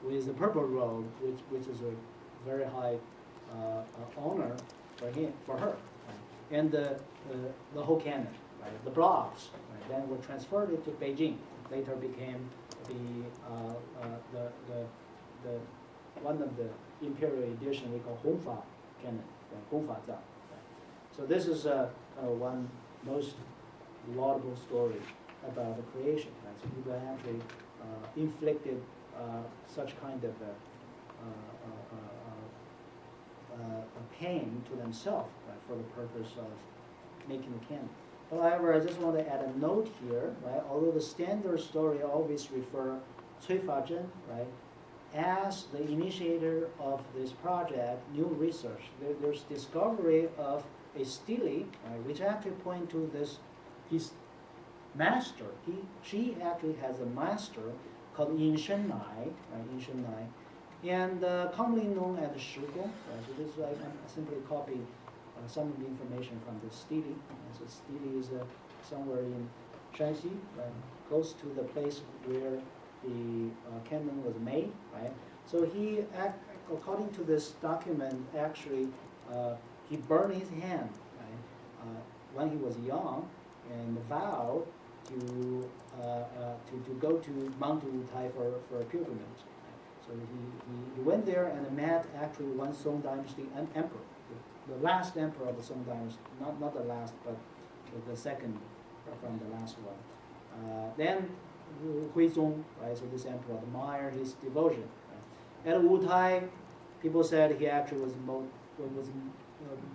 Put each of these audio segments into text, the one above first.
with the Purple Robe, which is a very high honor for her, right? And the whole canon, right? The blocks, right? Then were transferred to Beijing. Later became the one of the imperial edition we call Hongfa canon, right? Hongfa Zhang. Right? So this is one most laudable story about the creation. Right? So people actually inflicted such kind of pain to themselves, right, for the purpose of making the canon. However, I just want to add a note here, right? Although the standard story always refer Cui Fazhen, right, as the initiator of this project, new research. There's discovery of a stele, right, which actually point to this his master. She actually has a master called Yin Shen Nai, right? Yin Shen Nai, and commonly known as the Shigong. Right? So this is I'm simply copying some of the information from the stele. Right? So stele is somewhere in Shanxi, right? Close to the place where the canon was made. Right? So he, according to this document, actually he burned his hand, right? When he was young, and vowed to go to Mount Wutai for a pilgrimage. So he went there and met actually one Song Dynasty emperor, the last emperor of the Song Dynasty, not the last, but the second from the last one. Then Huizong, right? So this emperor admired his devotion. Right? At Wutai, people said he actually was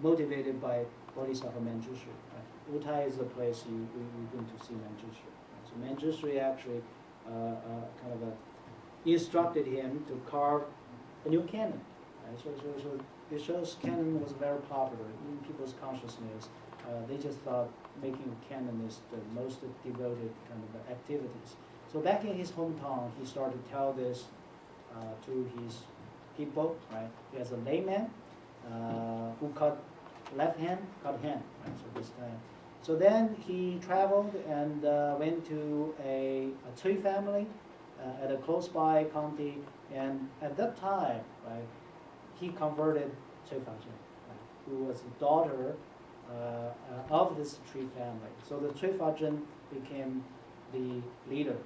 motivated by Bodhisattva Manjushri. Right? Wutai is the place you're going to see Manjushri. Right? So Manjushri actually instructed him to carve a new canon. Right? So it shows canon was very popular in people's consciousness. They just thought making a canon is the most devoted kind of activities. So back in his hometown, he started to tell this to his people. Right? He has a layman who cut left hand, cut hand. Right? So this time. So then he traveled and went to a Cui family at a close by county, and at that time, right, he converted Cui Fazhen, right, who was the daughter of this Cui family. So the Cui Fazhen became the leader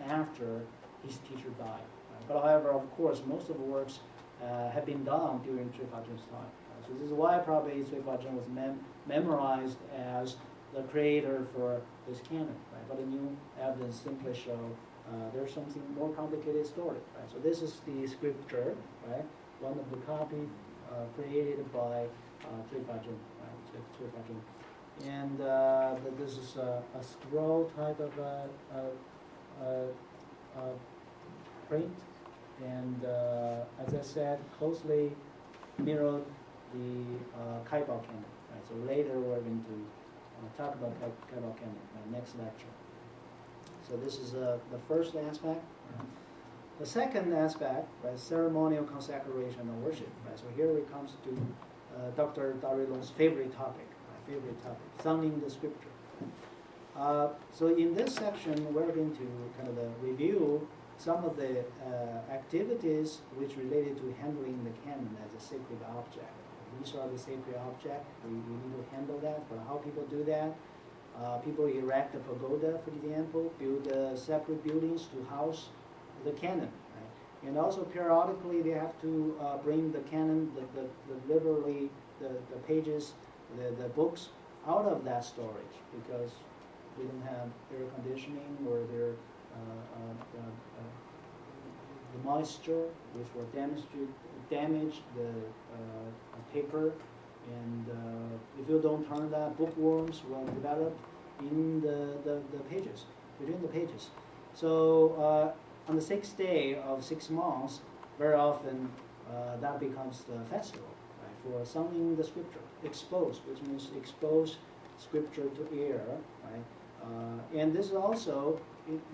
after his teacher died. Right? But however, of course, most of the works have been done during Cui Fazhen's time. Right? So this is why probably Cui Fazhen was memorized as the creator for this canon. Right? But the new evidence simply show there's something more complicated story. Right? So this is the scripture, right? One of the copy created by Cui Fazhen, right? Cui Fazhen. And this is a scroll type of print, and as I said, closely mirrored the Kaibao canon. Right? So later we're going to talk about Kaibao canon next lecture. So this is the first aspect. Right? The second aspect, right, ceremonial consecration and worship. Right? So here it comes to Dr. Darilong's favorite topic, sounding the scripture. So in this section, we're going to kind of review some of the activities which related to handling the canon as a sacred object. These are the sacred objects. We need to handle that, but how people do that. People erect a pagoda, for example, build separate buildings to house the canon. Right? And also periodically they have to bring the canon, literally the pages, the books out of that storage, because we don't have air conditioning or the moisture, which will damage the paper. And if you don't turn that, bookworms will develop in the pages, between the pages. So on the 6th day of 6 months, very often that becomes the festival, right, for sounding the scripture. Expose, which means expose scripture to air, right? And this is also,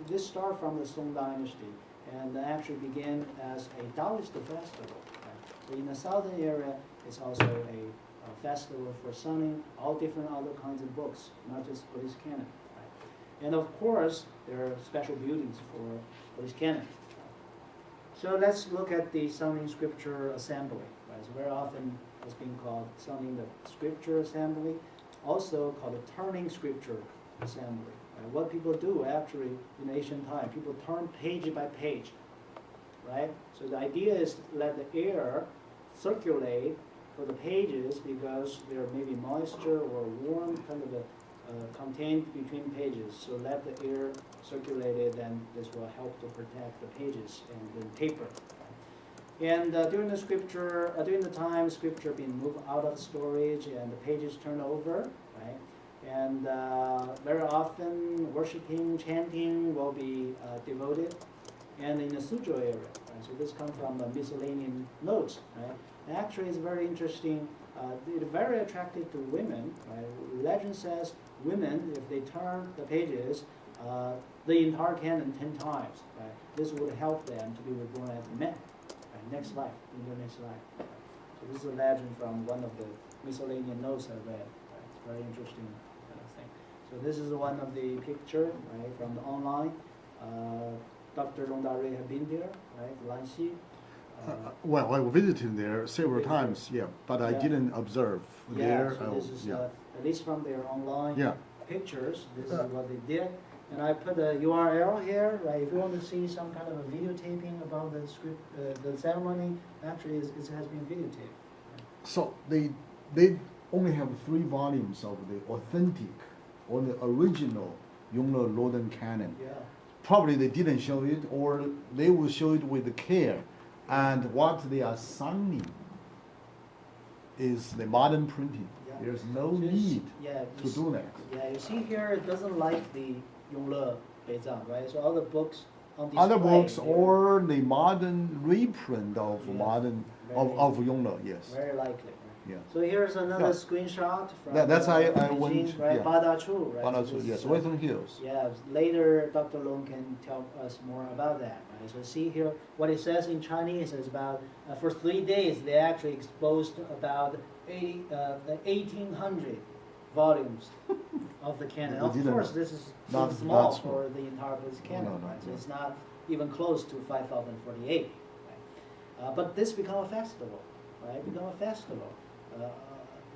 this starts from the Song Dynasty and actually began as a Taoist festival. Right? So in the southern area, it's also a festival for sounding all different other kinds of books, not just Buddhist canon. Right? And of course, there are special buildings for Buddhist canon. So let's look at the sounding scripture assembly. Right? So very often it's being called sounding the scripture assembly, also called the turning scripture assembly. Right? What people do actually in ancient time, people turn page by page. Right? So the idea is to let the air circulate for the pages because there may be moisture or warm kind of contained between pages. So let the air circulate it, and this will help to protect the pages and the paper. And during the time scripture being moved out of storage and the pages turn over, right? And very often worshiping, chanting will be devoted. And in the Suzhou area, right? So this comes from the miscellaneous notes, right? And actually, it's very interesting. It's very attractive to women. Right? Legend says women, if they turn the pages, the entire canon 10 times. Right? This would help them to be reborn as men. Right? Next life, in their next life. Right? So this is a legend from one of the miscellaneous notes I read. Right? It's very interesting thing. So this is one of the picture, right, from the online. Dr. Longdarui have been there, right? Lanxi. Well, I visited there several times, yeah, but I Yeah. didn't observe there. So this is, yeah. at least from their online Yeah. pictures, this is what they did. And I put a URL here, right? If you want to see some kind of a videotaping about the script, the ceremony, actually it has been videotaped. So they only have 3 volumes of the authentic or the original Yongle Loden canon. Yeah. Probably they didn't show it, or they will show it with care. And what they are signing is the modern printing. Yeah. There's no So need yeah, to do that. Yeah, you see here, it doesn't like the Yongle Beizang, right? So all the books on display. Other books they're or the modern reprint of Yeah. modern Very- of Yongle, yes. Very likely. Yeah. So here's another Yeah. screenshot from That's I Beijing, went, right? yeah. Badachu, right? Banazu, So this yes, is, Western Hills. yeah, later Dr. Long can tell us more about that. Right? So see here what it says in Chinese is about for 3 days they actually exposed about 1,800 volumes of the canon. They Of didn't- course, this is too not small small. for the entire Buddhist canon, No, no, right? So no. it's not even close to 5,048. Right? But this become a festival, right? Become a festival.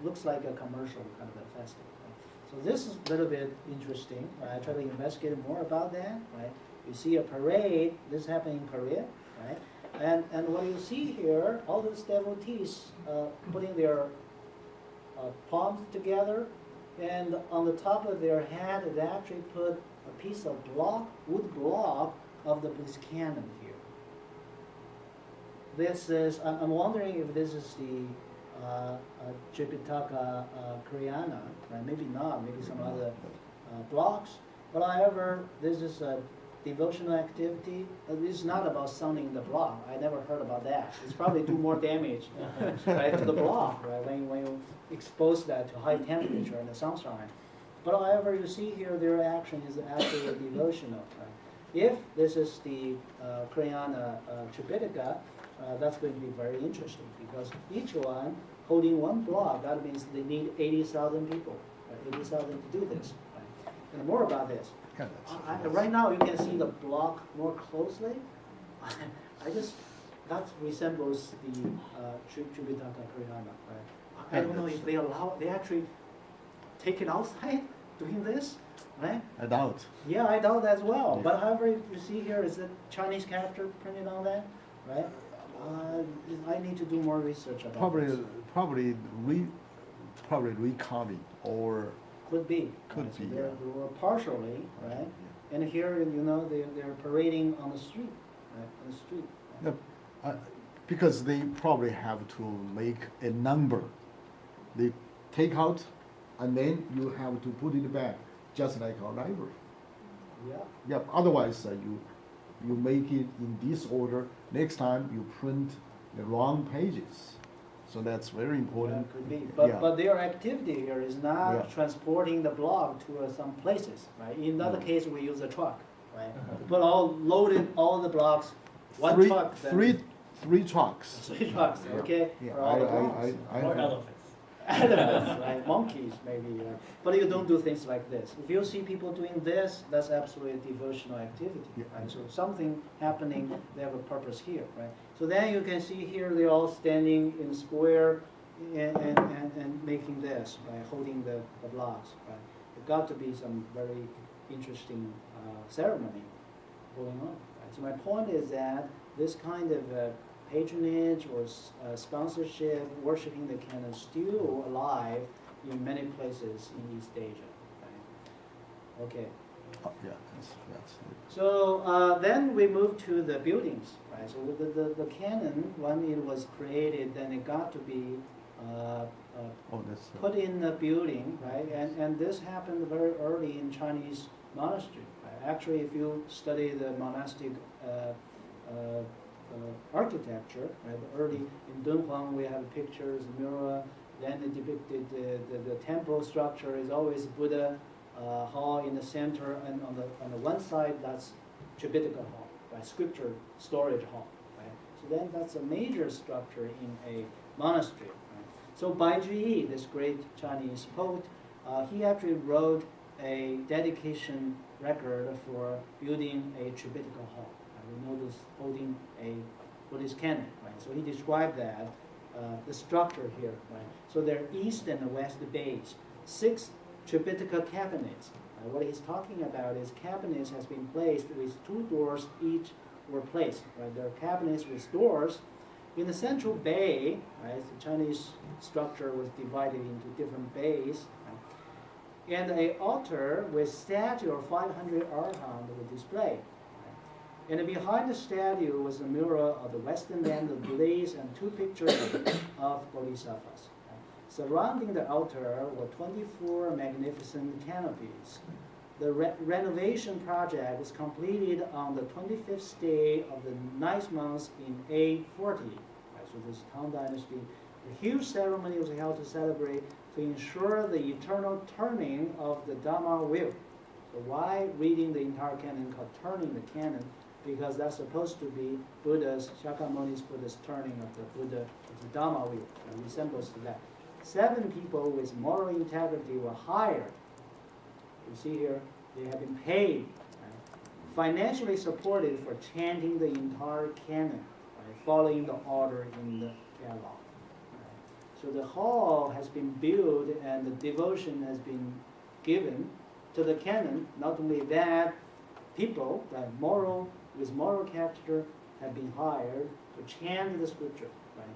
Looks like a commercial kind of a festival. Right? So this is a little bit interesting. Right? I try to investigate more about that. Right? You see a parade. This happened in Korea, right? And what you see here, all those devotees putting their palms together, and on the top of their head, they actually put a piece of wood block of the Buddhist canon here. This is, I'm wondering if this is the Tripitaka Kriana, right? Maybe not, maybe some other blocks. But however, this is a devotional activity. This is not about sounding the block. I never heard about that. It's probably do more damage right, to the block, right? When you expose that to high temperature in the sunshine. But however, you see here, their action is actually devotional. Right? If this is the Kriana Tripitaka, that's going to be very interesting because each one holding one block, that means they need 80,000 people, right? 80,000 to do this. Right? And more about this. Right now you can see the block more closely. That resembles the Tripitaka Kriana. Right? I don't know if they actually take it outside doing this, right? I doubt. Yeah, I doubt as well. Yeah. But however, you see here is the Chinese character printed on that, right? I need to do more research about this. Probably recopy or Could be. Could right? be, So yeah. they were partially, right? Yeah. And here, you know, they're parading on the street, right? On the street. Right? No, because they probably have to make a number. They take out, and then you have to put it back, just like our library. Yeah. Yeah. Otherwise, you make it in this order. Next time you print the wrong pages. So that's very important. Yeah, could be. Yeah. But their activity here is not Yeah. transporting the block to some places, right? In other No. case, we use a truck, right? To put all the blocks, one Three- truck. Then three trucks. 3 trucks, Yeah. okay? Yeah, For all the blocks. Or elephants. elephants, right? Monkeys, maybe. But you don't do things like this. If you see people doing this, that's absolutely a devotional activity, Yeah. right? So something happening, they have a purpose here, right? So then you can see here they're all standing in a square and making this, right? Holding the blocks, right? It got to be some very interesting ceremony going on. Right? So my point is that this kind of patronage or sponsorship, worshiping the canon, still alive in many places in East Asia. Right? Okay. Yeah, that's So then we move to the buildings. Right. So the canon, when it was created, then it got to be that's put in a building, right? And this happened very early in Chinese monastery. Right? Actually, if you study the monastic architecture, right? Early in Dunhuang, we have pictures, mirror. Then it depicted the temple structure is always Buddha hall in the center, and on the one side that's Tripitaka hall, right? Scripture storage hall, right? So then that's a major structure in a monastery. Right? So Bai Zhiyi, this great Chinese poet, he actually wrote a dedication record for building a Tripitaka hall. We know this holding a Buddhist canon, right? So he described that, the structure here, right? So there are east and west bays, 6 Tripitaka cabinets. What he's talking about is cabinets has been placed with 2 doors each were placed, right? There are cabinets with doors. In the central bay, right, the Chinese structure was divided into different bays, right? And an altar with statue of 500 arahant was displayed. And behind the statue was a mirror of the western land of Buddhas and 2 pictures of bodhisattvas. Surrounding the altar were 24 magnificent canopies. The renovation project was completed on the 25th day of the 9th month in A40. So this Tang Dynasty. A huge ceremony was held to celebrate to ensure the eternal turning of the Dhamma wheel. So why reading the entire canon called turning the canon? Because that's supposed to be Buddha's, Shakyamuni's Buddha's turning of the Buddha, of the Dhamma wheel. It resembles to that. 7 people with moral integrity were hired. You see here, they have been paid, right? Financially supported for chanting the entire canon, right? Following the order in the dialogue. Right? So the hall has been built and the devotion has been given to the canon. Not only that, people, right, with moral character have been hired to chant the scripture, right?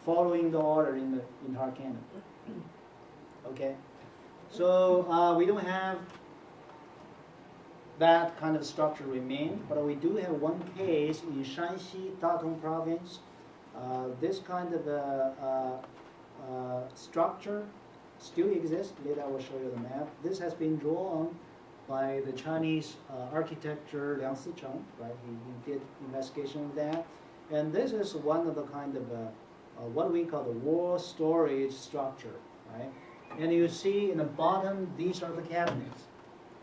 Following the order in the entire canon. Okay? So we don't have that kind of structure remain, but we do have one case in Shanxi, Datong province. This kind of structure still exists. Later I will show you the map. This has been drawn by the Chinese architecture Liang Sicheng, right? He did investigation of that. And this is one of the kind of what we call the wall storage structure, right? And you see in the bottom, these are the cabinets,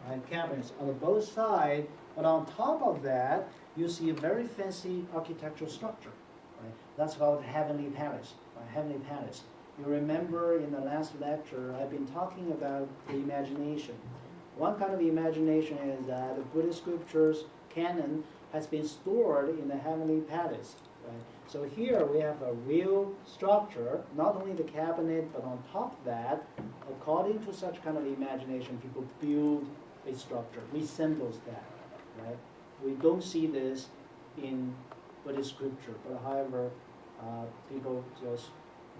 right? Cabinets on both sides, but on top of that, you see a very fancy architectural structure, right? That's called Heavenly Palace, right? Heavenly Palace. You remember in the last lecture, I've been talking about the imagination. One kind of imagination is that the Buddhist scriptures canon has been stored in the Heavenly Palace. Right? So here we have a real structure, not only the cabinet, but on top of that, according to such kind of imagination, people build a structure, resembles that. Right? We don't see this in Buddhist scripture, but however, people just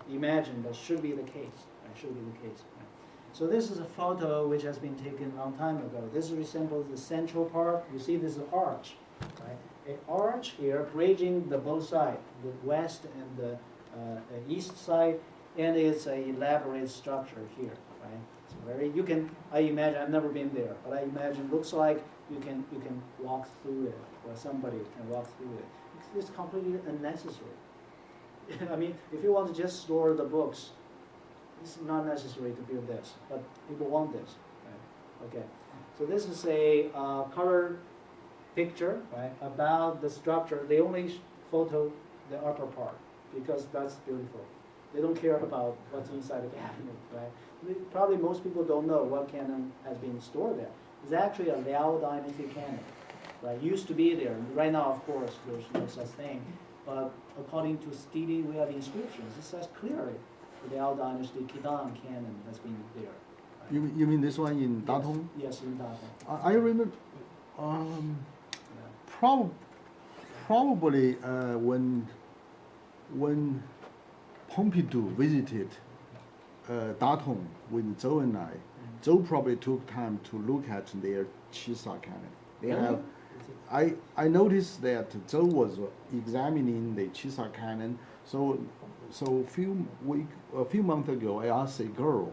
imagine that should be the case. Right? Should be the case. Right? So this is a photo which has been taken a long time ago. This resembles the central part. You see this is an arch, right? An arch here bridging the both sides, the west and the east side, and it's an elaborate structure here, right? So I imagine, I've never been there, but I imagine looks like you can walk through it, or somebody can walk through it. It's completely unnecessary. I mean, if you want to just store the books, it's not necessary to build this, but people want this, right? Okay, so this is a color picture, right, about the structure. They only photo the upper part because that's beautiful. They don't care about what's inside the cabinet, right? Probably most people don't know what Canon has been stored there. It's actually a Liao Dynasty Canon, right? Used to be there. Right now, of course, there's no such thing. But according to Stili, we have inscriptions. It says clearly the Liao Dynasty Kidan Canon has been there. Right? You mean this one in Datong? Yes, in Datong. I remember, probably when Pompidou visited Datong with Zhou and I, Zhou probably took time to look at their Qisa Canon. They Really? have. I noticed that Zhou was examining the Qisa Canon. So a few months ago, I asked a girl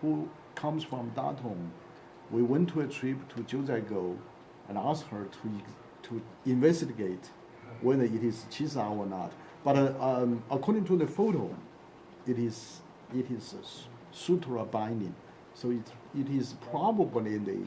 who comes from Datong. We went to a trip to Jiuzhaigou and asked her to investigate whether it is Qisa or not. But according to the photo, it is sutra binding, so it is probably the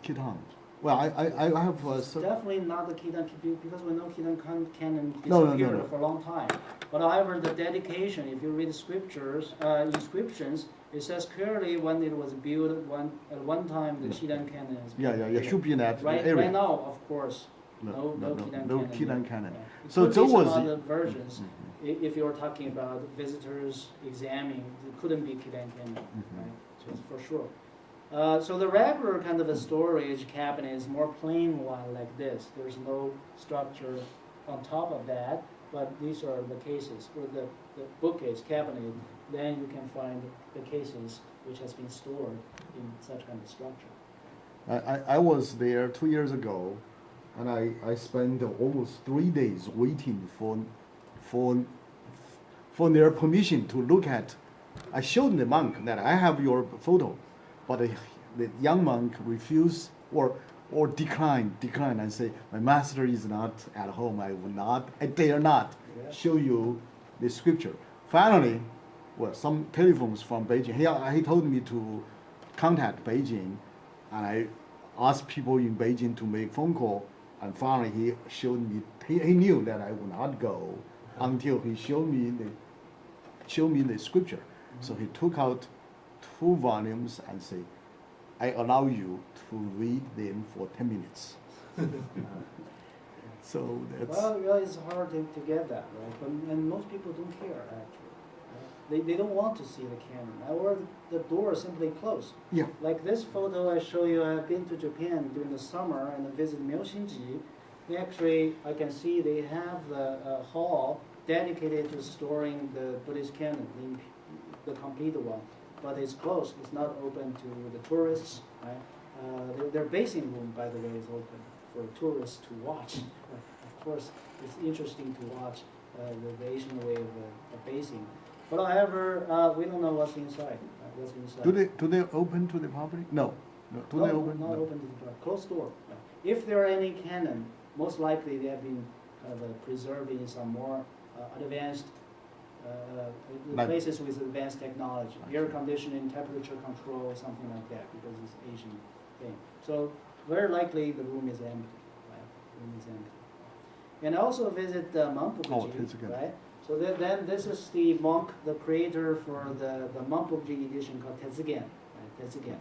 Khitan. Well, I have Definitely not the Khitan, because we know Khitan Canon No. disappeared for a long time. But however, the dedication, if you read the scriptures, inscriptions, it says clearly when it was built, at one time the Khitan Canon has been yeah, built. should be in that Right area. now, of course, no no Khitan Khitan Canon. Canon. Yeah. It So could be Zhou some was other versions. If you're talking about visitors examining, it couldn't be Khitan Canon, right? So it's for sure. So the regular kind of a storage cabinet is more plain one like this. There's no structure on top of that, but these are the cases, or the bookcase cabinet. Then you can find the cases which has been stored in such kind of structure. I was there 2 years ago, and I spent almost 3 days waiting for their permission to look at. I showed the monk that I have your photo, but the young monk refused or declined and say, my master is not at home. I dare not show you the scripture. Finally, well, some telephones from Beijing. He told me to contact Beijing, and I asked people in Beijing to make phone call. And finally, he showed me. He knew that I would not go until he showed me the scripture. So he took out 2 volumes and said, I allow you to read them for 10 minutes. So that's. Well, it's hard to get that, right? And most people don't care, actually. They don't want to see the camera, or the door is simply closed. Yeah. Like this photo I show you, I've been to Japan during the summer and visit Myoushinji. They actually, I can see they have a hall dedicated to storing the Buddhist canon, the complete one. But it's closed, it's not open to the tourists, right? Their basing room, by the way, is open for tourists to watch. Of course, it's interesting to watch the Asian way of basing. But however, we don't know what's inside. What's inside. Do they open to the public? No. Do they open? Not No. open to the public. Closed door. Right. If there are any canon, most likely they have been kind of preserved in some more advanced Like- places with advanced technology, air conditioning, temperature control, something like that, because it's Asian thing. So very likely the room is empty. Right? The room is empty. And also visit Mampukuji, right? So then this is the monk, the creator for the Mampukuji edition called Tetsugen. Right? Tetsugen.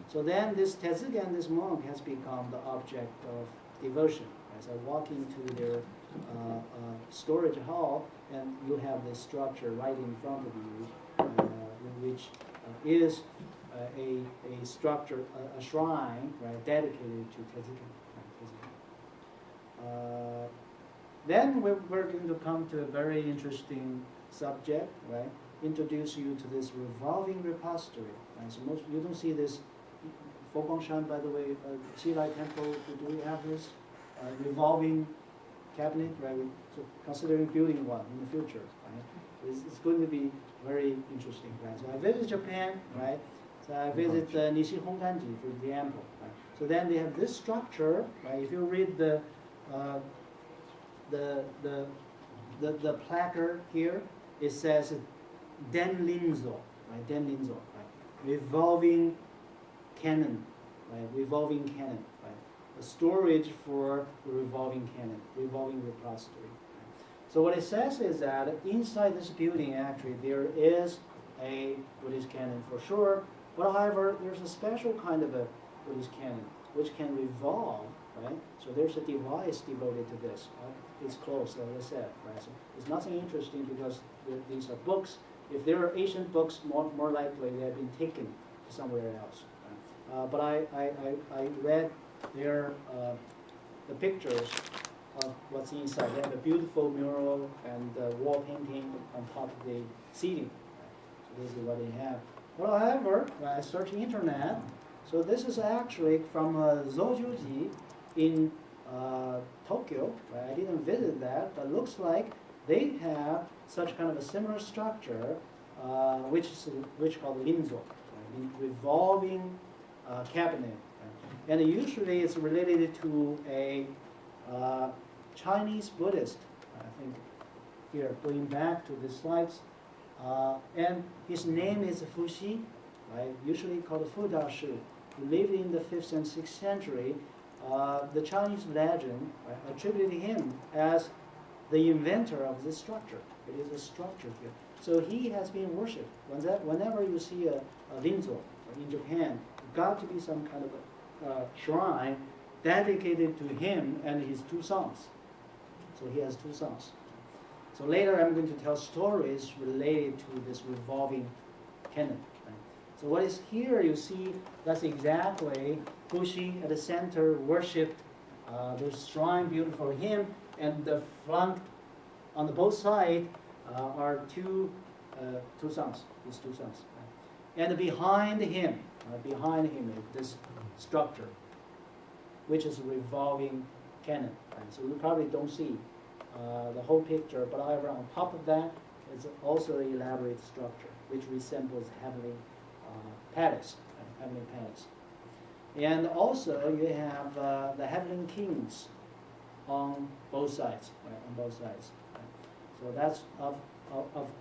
So then this Tetsugen, this monk, has become the object of devotion. Right? So walk into their storage hall, and you have this structure right in front of you, which is a structure, a shrine, right, dedicated to Tetsugen. Right? Then we're going to come to a very interesting subject, right? Introduce you to this revolving repository. Right? So you don't see this Foguangshan, by the way, Xilai Temple. Do we have this revolving cabinet, right? So considering building one in the future, right? It's going to be very interesting, right? So I visit Japan, right? So I visit Nishi Honganji, for example. Right? So then they have this structure, right? If you read the placard here, it says Den Linzo, right? Den Linzo, right? Revolving canon, right? Revolving canon, right? A storage for the revolving canon, revolving repository. Right? So what it says is that inside this building, actually, there is a Buddhist canon for sure. But however, there's a special kind of a Buddhist canon which can revolve, right? So there's a device devoted to this. Right? It's closed, as I said, right? So it's nothing interesting because these are books. If there are ancient books, more likely they have been taken somewhere else. Right? But I read their the pictures of what's inside. They have a beautiful mural and wall painting on top of the seating. Right? So this is what they have. Well, however, when I search the internet, so this is actually from Zojuji in Tokyo. Right? I didn't visit that, but looks like they have such kind of a similar structure, which called rinzo, right? Revolving cabinet. Right? And usually it's related to a Chinese Buddhist. I think here, going back to the slides, and his name is Fuxi, right? Usually called Fu Dashi. He lived in the 5th and 6th century. The Chinese legend attributed him as the inventor of this structure. It is a structure here. So he has been worshipped. Whenever you see a rinzo in Japan, got to be some kind of a shrine dedicated to him and his 2 sons. So he has 2 sons. So later I'm going to tell stories related to this revolving canon. Right? So what is here, you see, that's exactly Fuxi at the center, worshipped. There's shrine beautiful for him, and the front, on the both sides, are two sons, his 2 sons. Right? And behind him is this structure, which is a revolving canon. Right? So you probably don't see the whole picture, but however, on top of that is also an elaborate structure, which resembles heavenly palace, heavenly palace. And also you have the heavenly kings on both sides, right? On both sides. Right? So that's of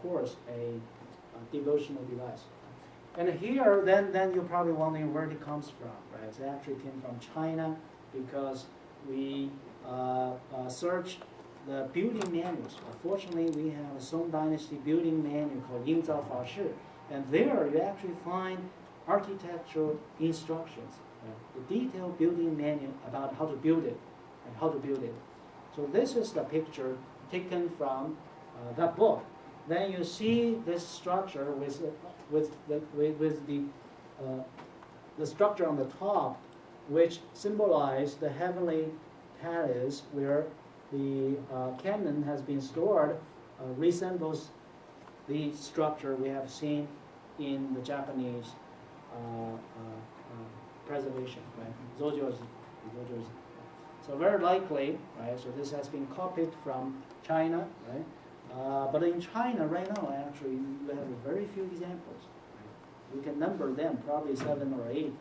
course a devotional device. And here, then you're probably wondering where it comes from, right? It actually came from China because we searched the building manuals. Fortunately, we have a Song Dynasty building manual called Yingzao Fa Shi, and there you actually find architectural instructions, right? The detailed building manual about how to build it and how to build it. So this is the picture taken from that book. Then you see this structure with the structure on the top, which symbolize the heavenly palace where the canon has been stored, resembles the structure we have seen in the Japanese preservation, right? Zojoji. So very likely, right? So this has been copied from China, right? But in China right now, actually, we have very few examples. Right? We can number them, probably 7 or 8,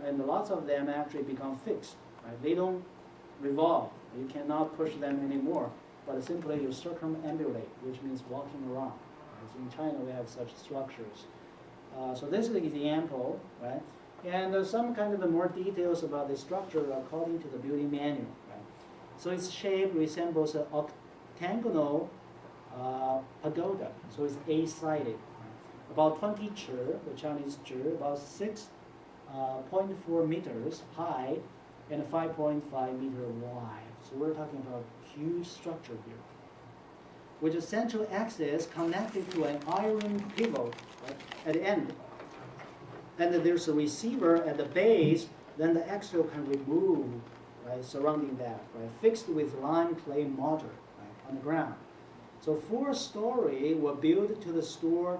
and lots of them actually become fixed. Right? They don't revolve. You cannot push them anymore, but simply you circumambulate, which means walking around. Right? So in China, we have such structures. So this is an example, right? And there's some kind of more details about the structure according to the building manual, right? So its shape resembles an octagonal pagoda, so it's 8-sided. Right? About 20 chi, the Chinese chi, about 6.4 meters high and 5.5 meter wide. So we're talking about a huge structure here, with a central axis connected to an iron pivot, right, at the end. And then there's a receiver at the base, then the axle can remove, right, surrounding that, right, fixed with lime clay mortar, right, on the ground. So 4-story were built to store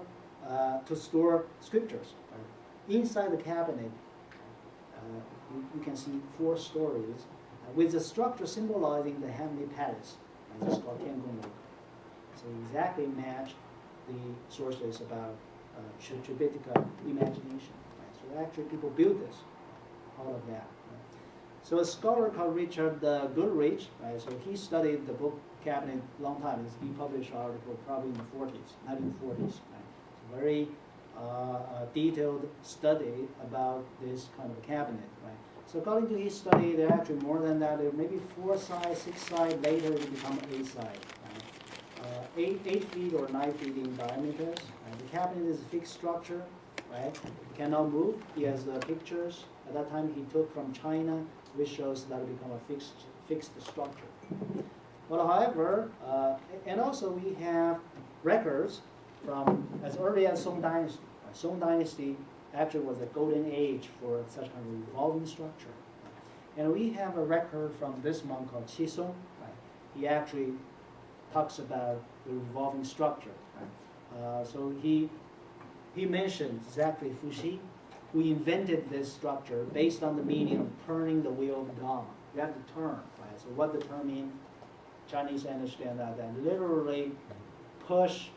scriptures. Right. Inside the cabinet, you can see 4 stories with the structure symbolizing the heavenly palace. Right. It's called Tiangong. So exactly match the sources about Tibetan imagination. Right. So actually people build this, all of that. Right. So a scholar called Richard Goodrich, right, so he studied the book cabinet a long time. He published an article probably in the 1940s. Right. It's a very detailed study about this kind of cabinet. Right. So according to his study, there are actually more than that. There may be 4 sides, 6 sides. Later it become 8 sides. Right. 8 feet or 9 feet in diameter. The cabinet is a fixed structure, right? It cannot move. He has the pictures at that time he took from China, which shows that it become a fixed structure. But however, and also we have records from as early as Song Dynasty. Song Dynasty actually was a golden age for such kind of revolving structure. And we have a record from this monk called Qisong. Right? He actually talks about the revolving structure. Right? So he mentioned exactly Fuxi, who invented this structure based on the meaning of turning the wheel of Dharma. You have to turn. Right? So what the term means, Chinese understand that, and literally push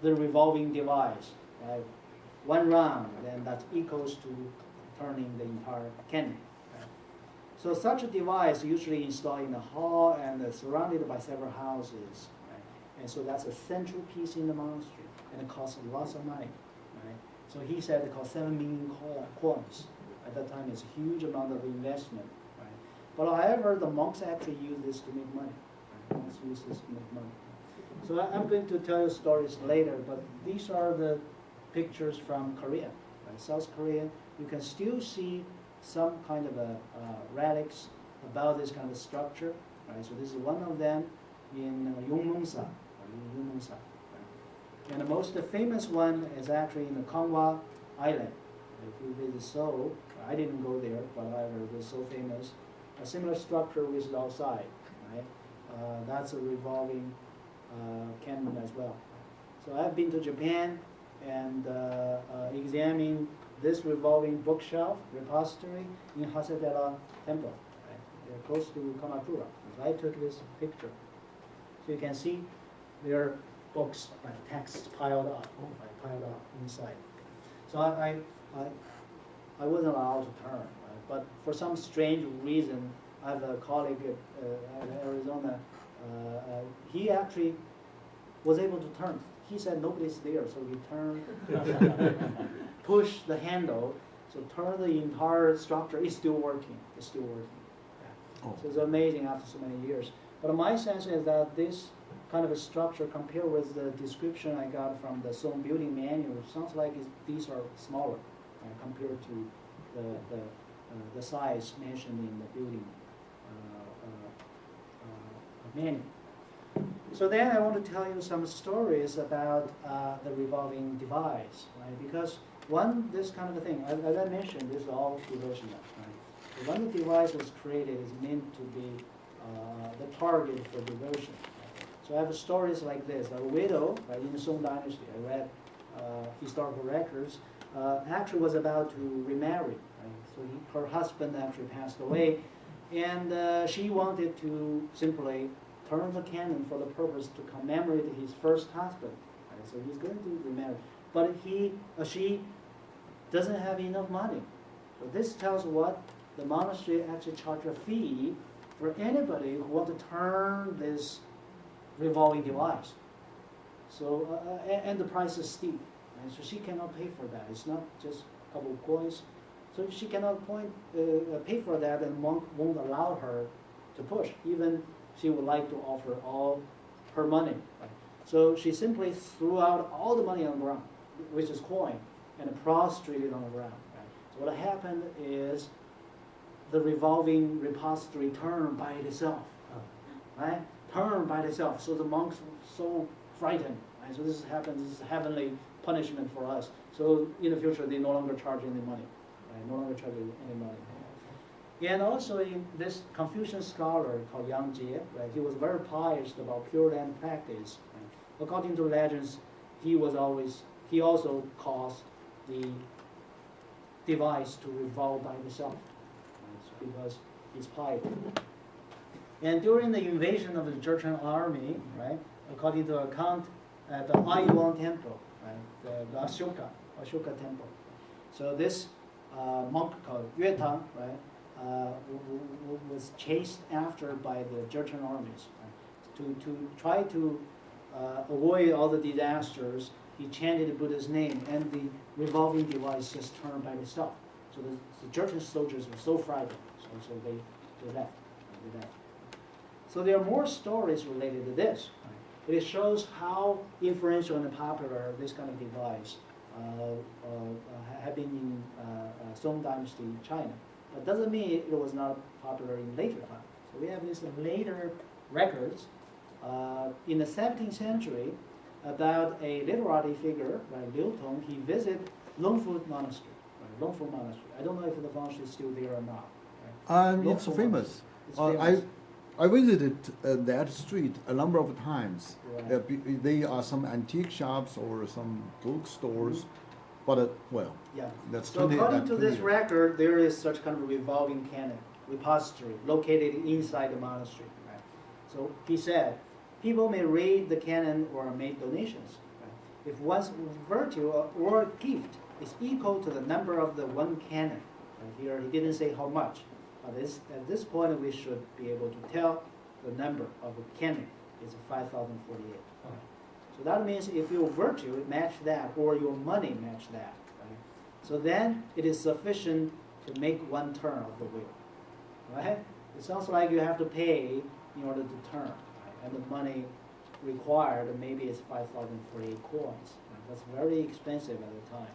the revolving device. Right? One round, then that equals to turning the entire cannon. Right? So such a device usually installed in a hall and surrounded by several houses. Right? And so that's a central piece in the monastery, and it costs lots of money. Right? So he said it cost 7 million coins. At that time, it's a huge amount of investment. Right? But however, the monks actually use this to make money. Right? Monks use this to make money. So I'm going to tell you stories later, but these are the pictures from Korea, right? South Korea. You can still see some kind of relics about this kind of structure. Right? So this is one of them in Yongmungsa. Right? And the most famous one is actually in the Kangwa Island. If you visit Seoul, I didn't go there, but however, it was so famous. A similar structure which is outside. Right? That's a revolving cannon as well. So I've been to Japan and examined this revolving bookshelf repository in Hasedera Temple. Right? They're close to Kamakura. So I took this picture. So you can see there are books, right, texts piled up, right, piled up inside. So I wasn't allowed to turn, right? But for some strange reason, I have a colleague at Arizona. He actually was able to turn. He said nobody's there, so he turned, push the handle, so turn the entire structure. It's still working. It's still working. Yeah. Oh. So it's amazing after so many years. But my sense is that this kind of a structure, compared with the description I got from the Song building manual, sounds like these are smaller compared to the size mentioned in the building manual. So then I want to tell you some stories about the revolving device, right? Because this kind of a thing, as I mentioned, this is all devotional, right? So when the device was created, it's meant to be the target for devotion. So I have stories like this. A widow, right, in the Song Dynasty, I read historical records, actually was about to remarry. Right? So her husband actually passed away, and she wanted to simply turn the cannon for the purpose to commemorate his first husband. Right? So he's going to remarry, but she doesn't have enough money. So this tells what the monastery actually charge a fee for anybody who want to turn this revolving device. So and the price is steep, and so she cannot pay for that. It's not just a couple of coins. So she cannot pay for that, and monk won't allow her to push. Even she would like to offer all her money. Right? So she simply threw out all the money on the ground, which is coin, and prostrated on the ground. Right? So what happened is the revolving repository turned by itself. Right? Turned by itself. So the monks were so frightened. Right? So this happens. This is heavenly punishment for us. So in the future, they no longer charge any money. Right? No longer charge any money. And also in this Confucian scholar called Yang Jie, right, he was very pious about Pure Land practice. Right? According to legends, he also caused the device to revolve by itself, right, because he's pious. And during the invasion of the Jurchen army, right, according to account at the Ayuan temple, right, the Ashoka temple. So this monk called Yue Tang, right, was chased after by the Jurchen armies. Right? To try to avoid all the disasters, he chanted the Buddha's name, and the revolving device just turned by itself. So the Jurchen soldiers were so frightened, so they left. So there are more stories related to this. Right? It shows how influential and popular this kind of device have been in Song Dynasty China. But doesn't mean it was not popular in later time. So we have these later records in the 17th century about a literary figure, right, Liu Tong. He visited Longfu Monastery. Right, Longfu Monastery. I don't know if the monastery is still there or not. Right? It's Longfu famous. It's famous. I visited that street a number of times. Right. There are some antique shops or some bookstores, but well, Yeah. that's So 20, according that to this 20 record, there is such kind of revolving canon repository located inside the monastery. Right? So he said, people may read the canon or make donations. Right? If one's virtue or gift is equal to the number of the one canon, right? Here he didn't say how much. But at this point, we should be able to tell the number of a canon is 5,048. Right? So that means if your virtue match that or your money match that, right? So then it is sufficient to make one turn of the wheel. Right? It sounds like you have to pay in order to turn. Right? And the money required maybe is 5,048 coins. Right? That's very expensive at the time.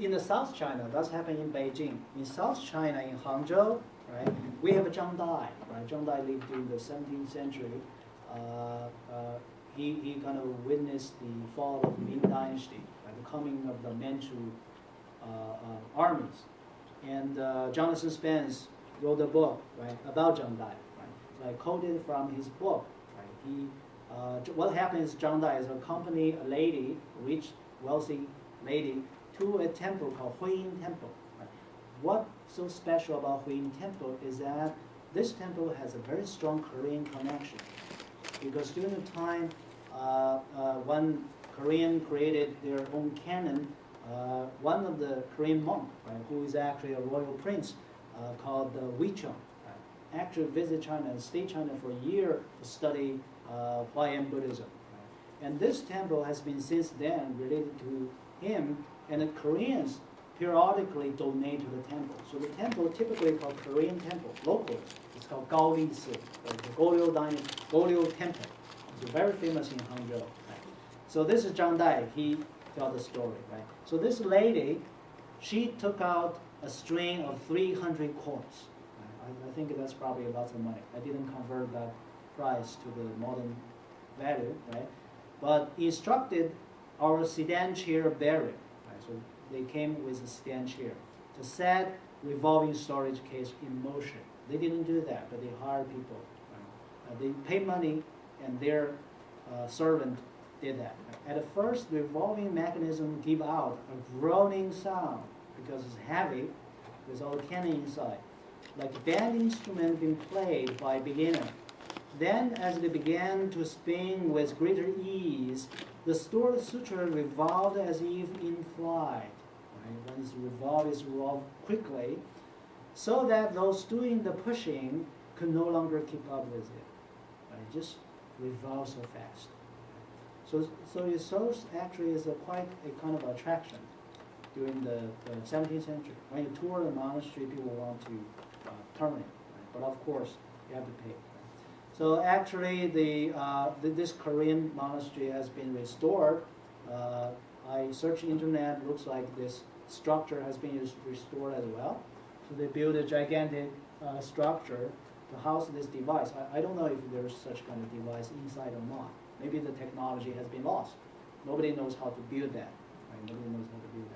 In the South China, that's happened in Beijing. In South China, in Hangzhou, right, we have Zhang Dai. Right? Zhang Dai lived in the 17th century. He kind of witnessed the fall of Ming Dynasty, right, the coming of the Manchu armies. And Jonathan Spence wrote a book, right, about Zhang Dai. Right? So I quoted from his book. Right? What happened is Zhang Dai is accompanied a lady, rich, wealthy lady, to a temple called Huiyin Temple. Right? What's so special about Huiyin Temple is that this temple has a very strong Korean connection. Because during the time when Korean created their own canon, one of the Korean monk, right, who is actually a royal prince called Wichong, right, actually visited China and stayed China for a year to study Huayan Buddhism. Right? And this temple has been since then related to him, and the Koreans periodically donate to the temple. So the temple, typically called Korean temple, locally, it's called Gaoli Si, right? The Goryeo Temple. It's very famous in Hangzhou. Right? So this is Zhang Dai. He told the story, right? So this lady, she took out a string of 300 coins. Right? I think that's probably lots of money. I didn't convert that price to the modern value, right? But instructed our sedan chair bearer. So they came with a sedan chair to set revolving storage case in motion. They didn't do that, but they hired people. They paid money, and their servant did that. At first, the revolving mechanism gave out a groaning sound because it's heavy. There's all canon inside, like a band instrument being played by a beginner. Then, as they began to spin with greater ease, the stored sutra revolved as if in flight. Right? When it's revolved quickly, so that those doing the pushing could no longer keep up with it. Right? It just revolves so fast. So it shows actually is quite a kind of attraction during the 17th century. When you tour the monastery, people want to turn it. Right? But of course, you have to pay. So actually, this Korean monastery has been restored. I searched the internet. Looks like this structure has been restored as well. So they built a gigantic structure to house this device. I don't know if there's such kind of device inside or not. Maybe the technology has been lost. Nobody knows how to build that. Right? Nobody knows how to build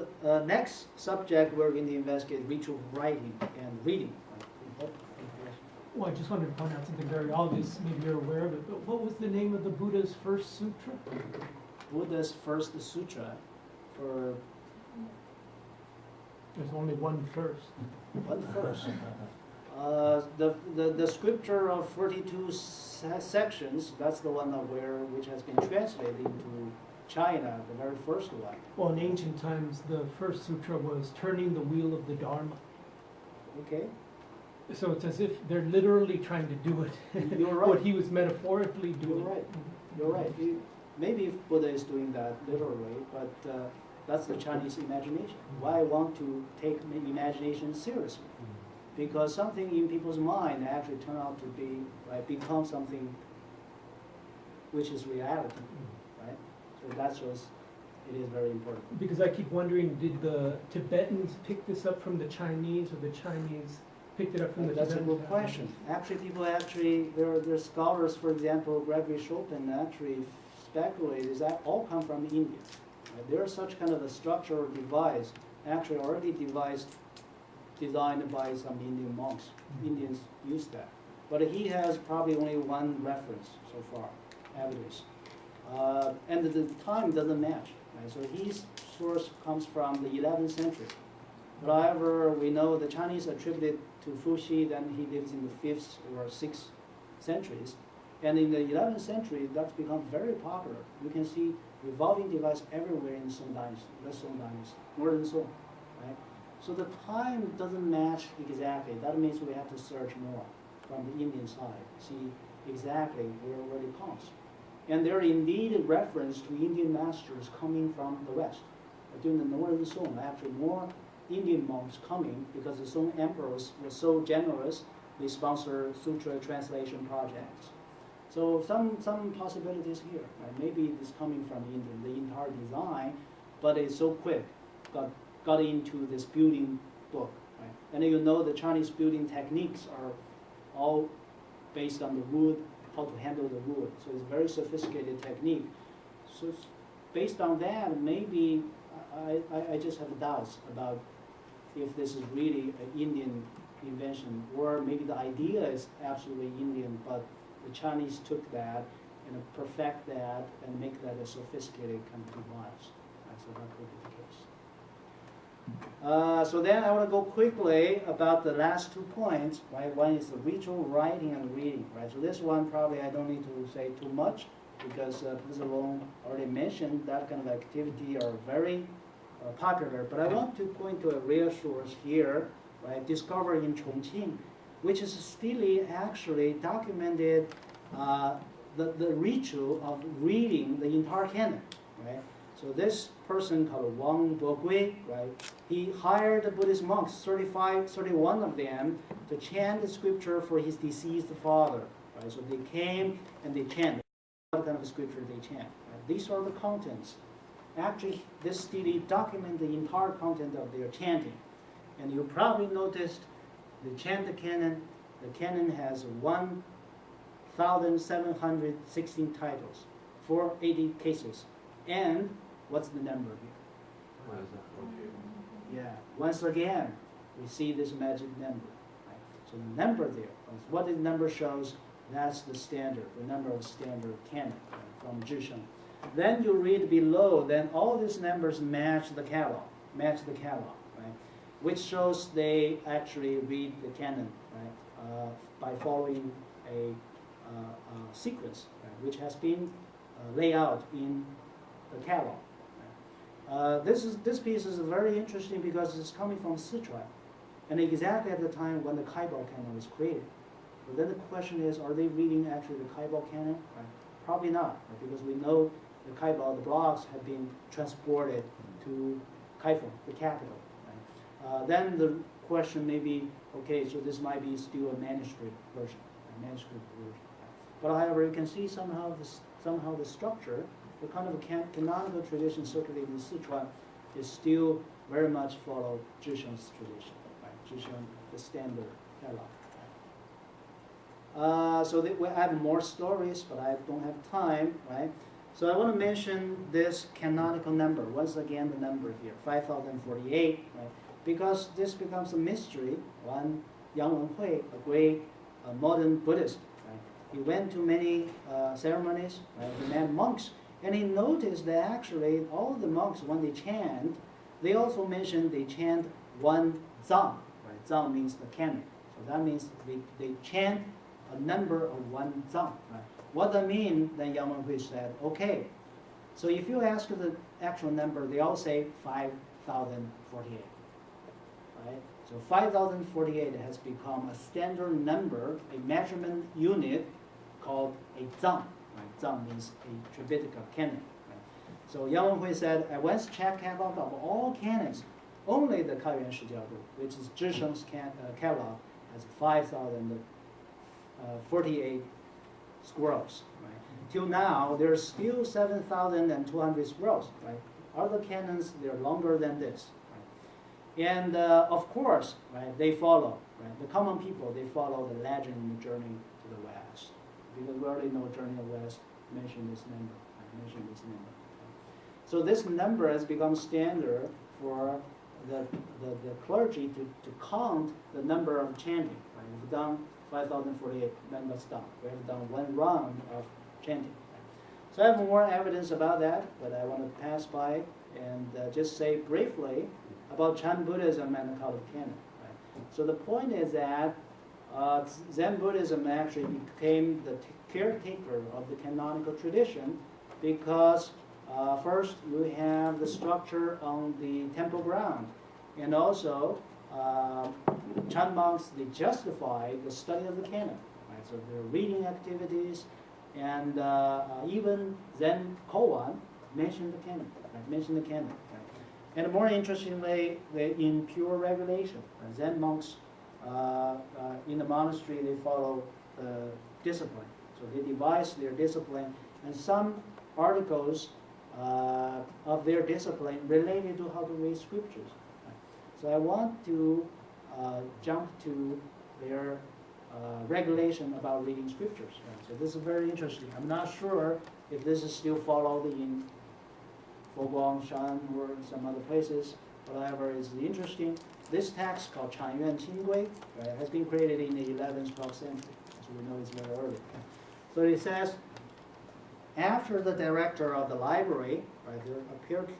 that. The next subject we're going to investigate ritual writing and reading. Right? Well, I just wanted to point out something very obvious. Maybe you're aware of it, but what was the name of the Buddha's first sutra? Buddha's first sutra for There's only one first. one verse. The scripture of 42 sections, that's the one which has been translated into China, the very first one. Well, in ancient times, the first sutra was turning the wheel of the Dharma. Okay? So it's as if they're literally trying to do it. You're right. What he was metaphorically doing. You're right. You're right. Maybe Buddha is doing that literally, but that's the Chinese imagination. Why I want to take imagination seriously? because something in people's mind actually turn out to be, right, become something which is reality, right? So that shows it is very important. Because I keep wondering, did the Tibetans pick this up from the Chinese, or the Chinese picked it up from the That's a Tibetans? good question. Actually, people there are scholars, for example, Gregory Chopin actually speculated that all come from India. Right? There's such kind of a structure or device actually already designed by some Indian monks. Indians use that. But he has probably only one reference so far, evidence. And the time doesn't match. Right? So his source comes from the 11th century. But however, we know the Chinese attributed to Fuxi, then he lives in the 5th or 6th centuries. And in the 11th century, that's become very popular. You can see revolving device everywhere in the Song Dynasty, the Song Dynasty, Northern Song, right? So the time doesn't match exactly. That means we have to search more from the Indian side, see exactly where it comes. And there are indeed a reference to Indian masters coming from the West. During the Northern Song, actually more Indian monks coming because the Song emperors were so generous, they sponsor sutra translation projects. So some possibilities here, right? Maybe it's coming from India, the entire design, but it's so quick, got into this building book, right? And you know the Chinese building techniques are all based on the wood, how to handle the wood. So it's a very sophisticated technique. So based on that, maybe I just have doubts about if this is really an Indian invention, or maybe the idea is absolutely Indian, but the Chinese took that and perfect that and make that a sophisticated kind of device. Right? So that could be the case. So then I want to go quickly about the last 2 points. Right? One is the ritual writing and reading. Right? So this one probably I don't need to say too much because Professor Long already mentioned that kind of activity are very popular. But I want to point to a real source here, right? Discovered in Chongqing, which is still actually documented the ritual of reading the entire canon, right? So this person called Wang Bogui, right? He hired the Buddhist monks, 31 of them, to chant the scripture for his deceased father, right? So they came and they chanted. What kind of scripture they chant? Right? These are the contents. Actually, this study documents the entire content of their chanting. And you probably noticed they chant the canon. The canon has 1,716 titles, 480 cases. And what's the number here? Yeah, once again, we see this magic number. Right? So the number there, what the number shows, that's the standard, the number of standard canon, right, from Zhishen. Then you read below, then all these numbers match the catalog, right? Which shows they actually read the canon, right, by following a sequence, right, which has been laid out in the catalog. Right? This piece is very interesting because it's coming from Sichuan, and exactly at the time when the Kaibao canon was created. But then the question is, are they reading actually the Kaibao canon? Right? Probably not, right? Because we know the Kaibao, the blocks have been transported to Kaifeng, the capital. Right? Then the question may be, okay, so this might be still a manuscript version. But however, you can see somehow the structure, the kind of canonical tradition circulating in Sichuan is still very much follow Zhishen's tradition, right? Zhishen, the standard catalog. So we have more stories, but I don't have time, right? So I want to mention this canonical number. Once again, the number here, 5,048, right? Because this becomes a mystery. One, Yang Wenhui, a great modern Buddhist, right? He went to many ceremonies, right? He met monks, and he noticed that actually all the monks, when they chant, they also mention they chant one zang, right? Zang means the canon. So that means they chant a number of one zang, right? What that means, then Yang Wenhui said, okay, so if you ask the actual number, they all say 5,048, right? So 5,048 has become a standard number, a measurement unit called a zang, right? Zang means a Tripitaka canon, right? So Yang Wenhui said, I once checked catalog of all canons. only the 开元释教部, which is 智胜 catalog, has 5,048 scrolls. Right? Till now, there's still 7,200 scrolls. Right? Other canons, they're longer than this. Right? And of course, right, they follow. Right? The common people, they follow the legend in the Journey to the West. Because we already know Journey to the West mentioned this number. So this number has become standard for the clergy to count the number of chanting. Right? We've done 5,048, then let's stop. We have done one round of chanting. Right? So I have more evidence about that, but I want to pass by and just say briefly about Chan Buddhism and the Cult of Canon. Right? So the point is that Zen Buddhism actually became the caretaker of the canonical tradition because first you have the structure on the temple ground, and also Chan monks, they justify the study of the canon. Right? So their reading activities, and even Zen koan mentioned the canon. Right? Mentioned the canon. Right? And more interestingly, in pure regulation, Zen monks in the monastery, they follow discipline. So they devise their discipline, and some articles of their discipline related to how to read scriptures. So I want to jump to their regulation about reading scriptures. So this is very interesting. I'm not sure if this is still followed in Foguang, Shan, or some other places. However, it's interesting. This text called Chan Yuan Qing Gui, right, has been created in the 11th, 12th century. So we know it's very early. So it says, after the director of the library, right,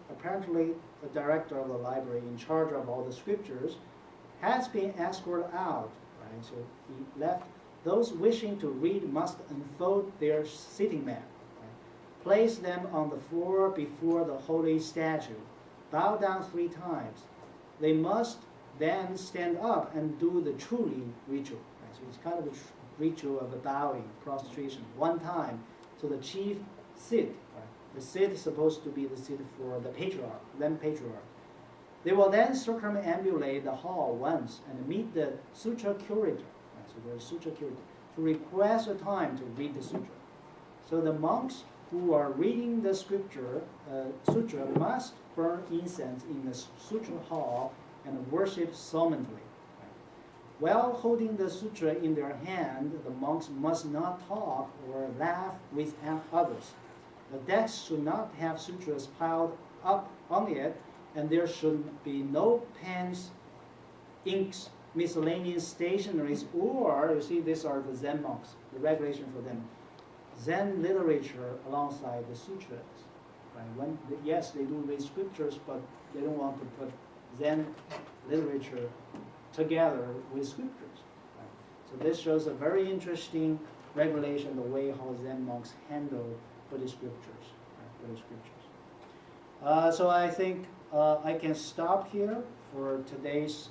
apparently the director of the library in charge of all the scriptures, has been escorted out. Right? So he left. Those wishing to read must unfold their sitting mat, right? Place them on the floor before the holy statue, bow down 3 times. They must then stand up and do the truly ritual. Right? So it's kind of a ritual of a bowing, prostration, 1 time to the chief seat. Right? The seat is supposed to be the seat for the patriarch, then patriarch. They will then circumambulate the hall once and meet the sutra curator. Right? So there's sutra curator to request a time to read the sutra. So the monks who are reading the scripture, sutra, must burn incense in the sutra hall and worship solemnly. Right? While holding the sutra in their hand, the monks must not talk or laugh with others. The desk should not have sutras piled up on it, and there should be no pens, inks, miscellaneous stationeries, or, you see, these are the Zen monks, the regulation for them. Zen literature alongside the sutras. Right? Yes, they do read scriptures, but they don't want to put Zen literature together with scriptures. Right? So this shows a very interesting regulation, the way how Zen monks handle Buddhist scriptures. Right? Buddhist scriptures. So I think I can stop here for today's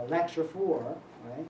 lecture 4. Right?